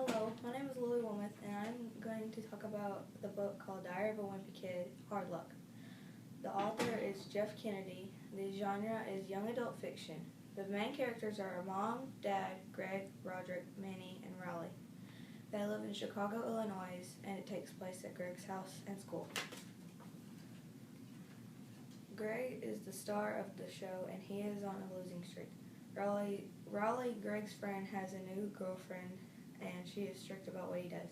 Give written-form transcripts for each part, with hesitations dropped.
Hello, my name is Lily Wilmoth, and I'm going to talk about the book called Diary of a Wimpy Kid, Hard Luck. The author is Jeff Kennedy. The genre is young adult fiction. The main characters are Mom, Dad, Greg, Roderick, Manny, and Raleigh. They live in Chicago, Illinois, and it takes place at Greg's house and school. Greg is the star of the show, and he is on a losing streak. Raleigh, Greg's friend, has a new girlfriend, and she is strict about what he does.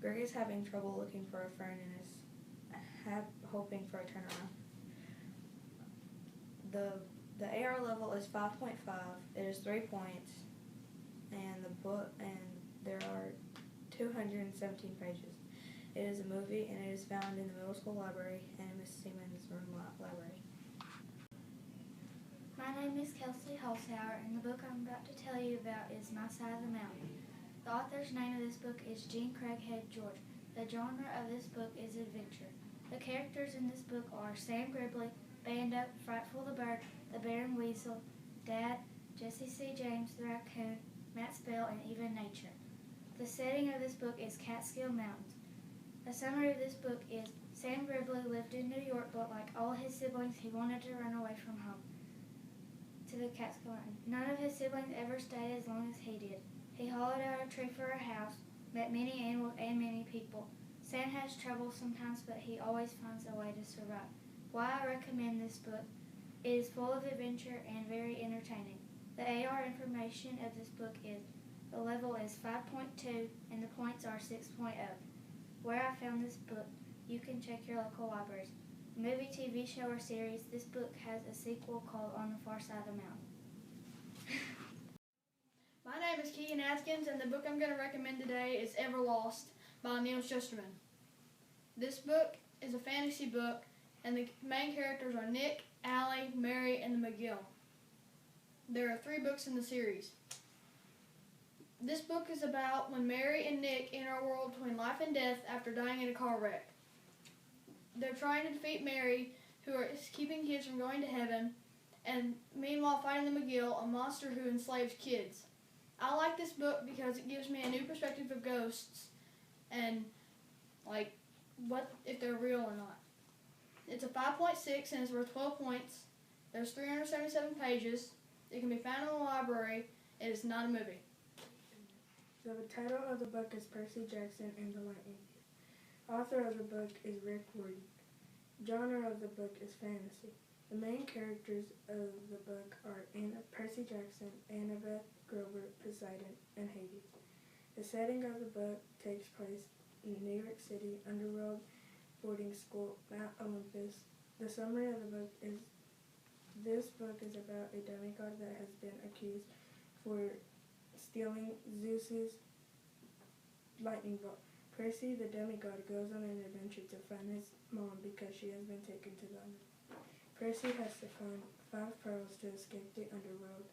Greg is having trouble looking for a friend and is hoping for a turnaround. The AR level is 5.5. It is 3 points, and there are 217 pages. It is a movie, and it is found in the middle school library and Miss Seaman's room library. My name is Kelsey Holzhauer, and the book I'm about to tell you about is My Side of the Mountain. The author's name of this book is Jean Craighead George. The genre of this book is adventure. The characters in this book are Sam Gribley, Bando, Frightful the Bird, the Bear and Weasel, Dad, Jesse C. James the Raccoon, Matt Spell, and even nature. The setting of this book is Catskill Mountains. The summary of this book is Sam Gribley lived in New York, but like all his siblings, he wanted to run away from home to the Catskill Mountains. None of his siblings ever stayed as long as he did. He hollowed out a tree for a house, met many animals and many people. Sam has trouble sometimes, but he always finds a way to survive. Why I recommend this book: it is full of adventure and very entertaining. The AR information of this book is the level is 5.2 and the points are 6.0. Where I found this book, you can check your local libraries. Movie, TV show, or series, this book has a sequel called On the Far Side of the Mountain. My name is Keegan Atkins, and the book I'm going to recommend today is Everlost by Neil Shusterman. This book is a fantasy book, and the main characters are Nick, Allie, Mary, and the McGill. There are 3 books in the series. This book is about when Mary and Nick enter a world between life and death after dying in a car wreck. They're trying to defeat Mary, who is keeping kids from going to heaven, and meanwhile fighting the McGill, a monster who enslaves kids. I like this book because it gives me a new perspective of ghosts and what if they're real or not. It's a 5.6 and it's worth 12 points. There's 377 pages. It can be found in the library. It is not a movie. So the title of the book is Percy Jackson and the Lightning Thief. Author of the book is Rick Riordan. Genre of the book is fantasy. The main characters of the book are Percy Jackson, Annabeth, Grover, Poseidon, and Hades. The setting of the book takes place in New York City, underworld boarding school, Mount Olympus. The summary of the book is this book is about a demigod that has been accused for stealing Zeus's lightning bolt. Percy, the demigod, goes on an adventure to find his mom because she has been taken to the underworld. Percy has to find 5 pearls to escape the underworld.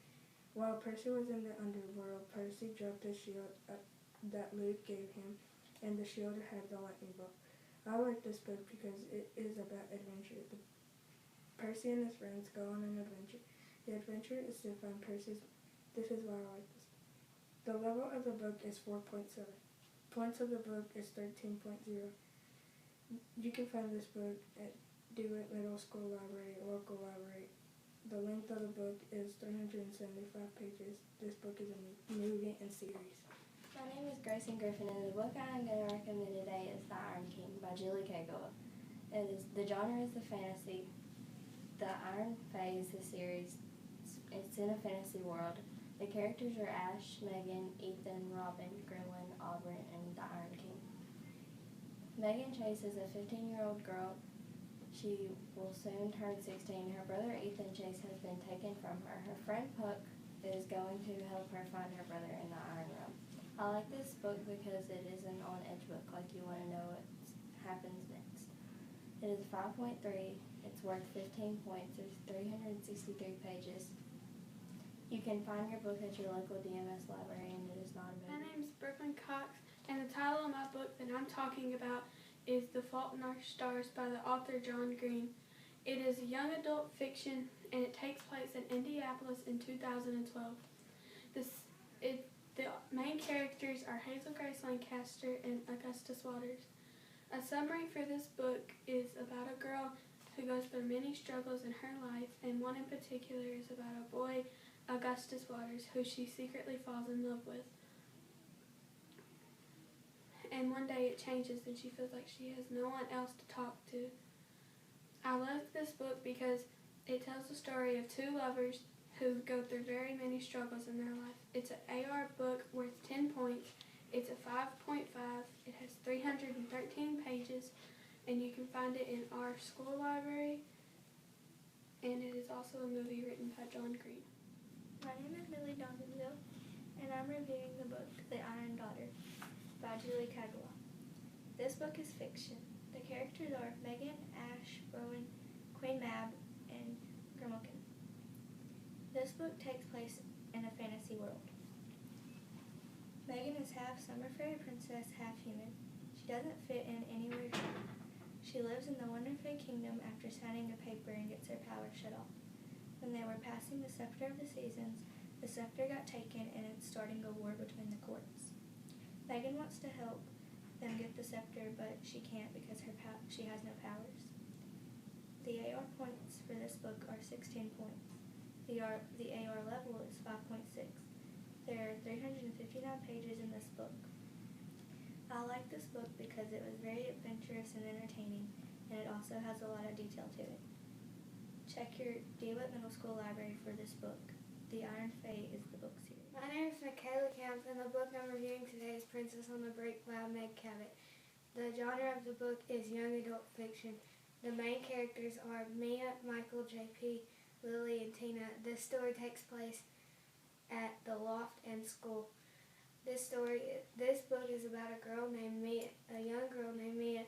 While Percy was in the underworld, Percy dropped a shield that Luke gave him, and the shield had the lightning bolt. I like this book because it is about adventure. Percy and his friends go on an adventure. The adventure is to find Percy's. This is why I like this. The level of the book is 4.7. Points of the book is 13.0. You can find this book at DeWitt Middle School Library, local library. The length of the book is 375 pages. This book is a movie and series. My name is Grayson Griffin, and the book I'm going to recommend today is The Iron King by Julie Cagoa. The genre is the fantasy. The Iron Phase, the series, it's in a fantasy world. The characters are Ash, Megan, Ethan, Robin, Gremlin, Auburn, and the Iron King. Megan Chase is a 15-year-old girl. She will soon turn 16. Her brother Ethan Chase has been taken from her. Her friend Puck is going to help her find her brother in the Iron Realm. I like this book because it is an on-edge book, like you want to know what happens next. It is 5.3. It's worth 15 points. There's 363 pages. You can find your book at your local DMS library, and it is not a movie. My name is Brooklyn Cox, and the title of my book that I'm talking about is The Fault in Our Stars by the author John Green. It is a young adult fiction, and it takes place in Indianapolis in 2012. The main characters are Hazel Grace Lancaster and Augustus Waters. A summary for this book is about a girl who goes through many struggles in her life, and one in particular is about a boy, Augustus Waters, who she secretly falls in love with. And one day it changes and she feels like she has no one else to talk to. I love this book because it tells the story of two lovers who go through very many struggles in their life. It's an AR book worth 10 points. It's a 5.5. It has 313 pages, and you can find it in our school library, and it is also a movie written by John Green. My name is Millie Dondenville, and I'm reviewing the book The Iron Daughter by Julie Kagawa. This book is fiction. The characters are Megan, Ash, Rowan, Queen Mab, and Grimalkin. This book takes place in a fantasy world. Megan is half summer fairy princess, half human. She doesn't fit in anywhere here. She lives in the Wonder Fay Kingdom after signing a paper and gets her power shut off. When they were passing the Scepter of the Seasons, the scepter got taken and it's starting a war between the courts. Megan wants to help them get the scepter, but she can't because she has no powers. The AR points for this book are 16 points. The AR level is 5.6. There are 359 pages in this book. I like this book because it was very adventurous and entertaining, and it also has a lot of detail to it. Check your DeWitt Middle School library for this book. The Iron Fae is the book series. My name is Michaela Camp, and the book I'm reviewing today is Princess on the Break by Meg Cabot. The genre of the book is young adult fiction. The main characters are Mia, Michael, JP, Lily, and Tina. This story takes place at the loft and school. This book is about a girl named Mia, a young girl named Mia,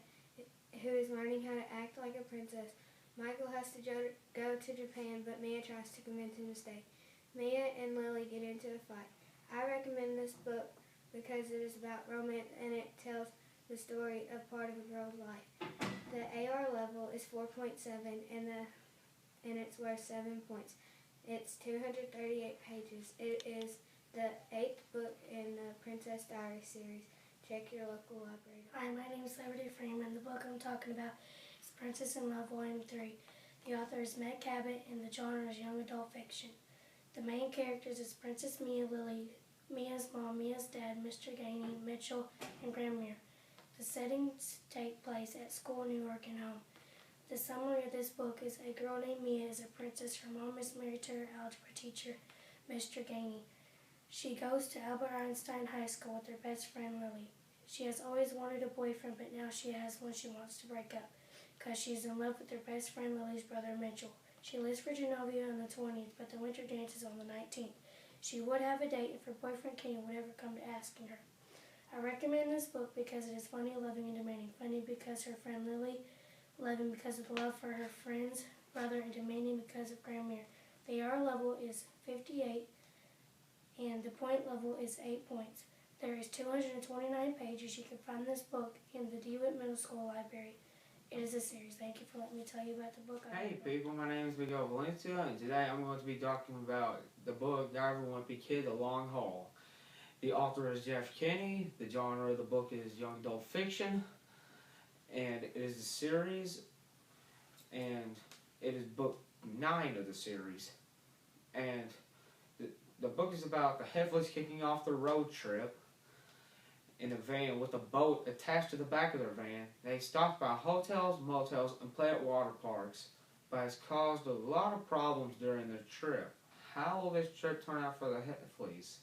who is learning how to act like a princess. Michael has to go to Japan, but Mia tries to convince him to stay. Mia and Lily get into a fight. I recommend this book because it is about romance and it tells the story of part of a girl's life. The AR level is 4.7 and it's worth 7 points. It's 238 pages. It is the 8th book in the Princess Diaries series. Check your local library. Hi, my name is Liberty Freeman. The book I'm talking about is Princess in Love Volume 3. The author is Meg Cabot and the genre is young adult fiction. The main characters is Princess Mia, Lily, Mia's mom, Mia's dad, Mr. Gainey, Mitchell, and Grandmere. The settings take place at school, New York, and home. The summary of this book is a girl named Mia is a princess. Her mom is married to her algebra teacher, Mr. Gainey. She goes to Albert Einstein High School with her best friend, Lily. She has always wanted a boyfriend, but now she has one she wants to break up because she's in love with her best friend, Lily's brother, Mitchell. She leaves for Genovia on the 20th, but the winter dance is on the 19th. She would have a date if her boyfriend Kenny would ever come to asking her. I recommend this book because it is funny, loving, and demanding. Funny because her friend Lily, loving because of the love for her friend's brother, and demanding because of Grandmere. The AR level is 58, and the point level is 8 points. There is 229 pages. You can find this book in the DeWitt Middle School library. It is a series. Thank you for letting me tell you about the book. Hey people, my name is Miguel Valencia, and today I'm going to be talking about the book Diary of a Wimpy Kid, The Long Haul. The author is Jeff Kinney. The genre of the book is young adult fiction, and it is a series, and it is book 9 of the series. And the book is about the Heffleys kicking off their road trip in a van with a boat attached to the back of their van. They stop by hotels, motels, and play at water parks, but has caused a lot of problems during their trip. How will this trip turn out for the Heffleys?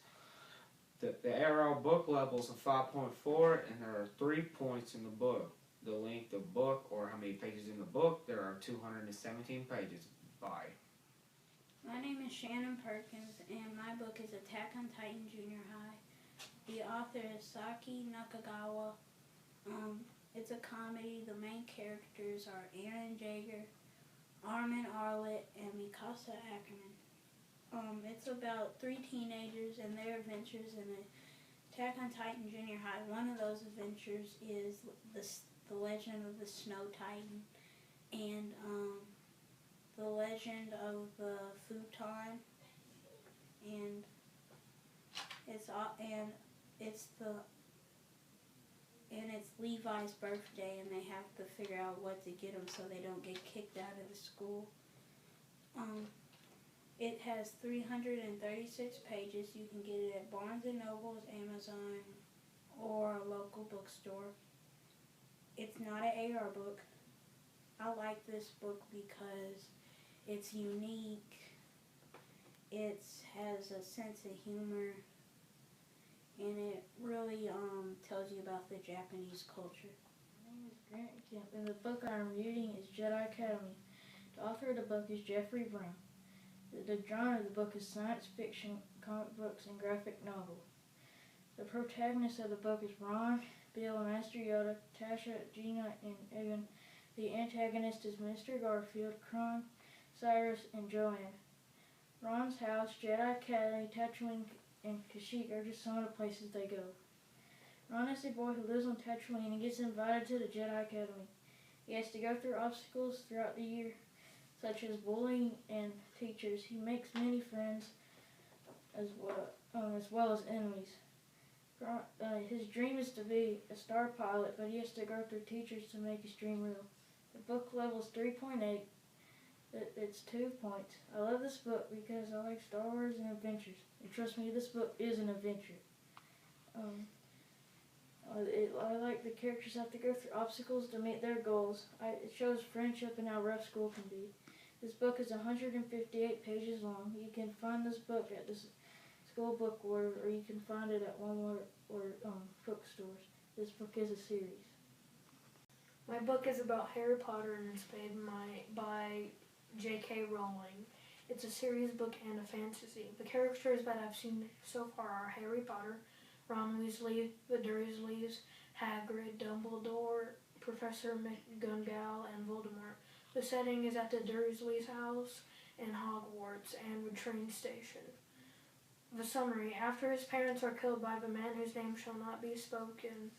The ARL book level is a 5.4, and there are 3 points in the book. The length of book, or how many pages in the book, there are 217 pages. Bye. My name is Shannon Perkins, and my book is Attack on Titan Junior High. The author is Saki Nakagawa. It's a comedy. The main characters are Aaron Jaeger, Armin Arlett, and Mikasa Ackerman. It's about 3 teenagers and their adventures in Attack on Titan Junior High. One of those adventures is the Legend of the Snow Titan, and the Legend of the Futon, and It's Levi's birthday, and they have to figure out what to get him so they don't get kicked out of the school. It has 336 pages. You can get it at Barnes & Noble's, Amazon, or a local bookstore. It's not an AR book. I like this book because it's unique. It has a sense of humor, and it really tells you about the Japanese culture. My name is Grant Kemp, and the book I'm reading is Jedi Academy. The author of the book is Jeffrey Brown. The genre of the book is science fiction, comic books, and graphic novel. The protagonists of the book is Ron, Bill, Master Yoda, Tasha, Gina, and Evan. The antagonist is Mr. Garfield, Kron, Cyrus, and Joanne. Ron's house, Jedi Academy, Tatooine, and Kashyyyk are just some of the places they go. Ron is a boy who lives on Tatooine and gets invited to the Jedi Academy. He has to go through obstacles throughout the year, such as bullying and teachers. He makes many friends as well as enemies. His dream is to be a star pilot, but he has to go through teachers to make his dream real. The book level is 3.8. It's 2 points. I love this book because I like Star Wars and adventures. And trust me, this book is an adventure. I like the characters have to go through obstacles to meet their goals. It shows friendship and how rough school can be. This book is 158 pages long. You can find this book at the school bookstore, or you can find it at Walmart or bookstores. This book is a series. My book is about Harry Potter, and it's made by J.K. Rowling. It's a series book and a fantasy. The characters that I've seen so far are Harry Potter, Ron Weasley, the Dursleys, Hagrid, Dumbledore, Professor McGonagall, and Voldemort. The setting is at the Dursleys' house in Hogwarts and the train station. The summary: after his parents are killed by the man whose name shall not be spoken,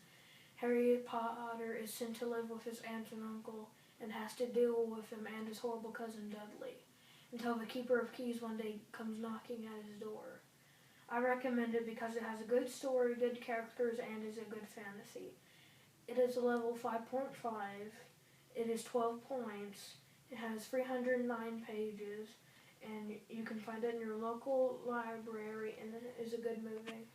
Harry Potter is sent to live with his aunt and uncle and has to deal with him and his horrible cousin Dudley, until the Keeper of Keys one day comes knocking at his door. I recommend it because it has a good story, good characters, and is a good fantasy. It is a level 5.5. It is 12 points. It has 309 pages, and you can find it in your local library, and it is a good movie.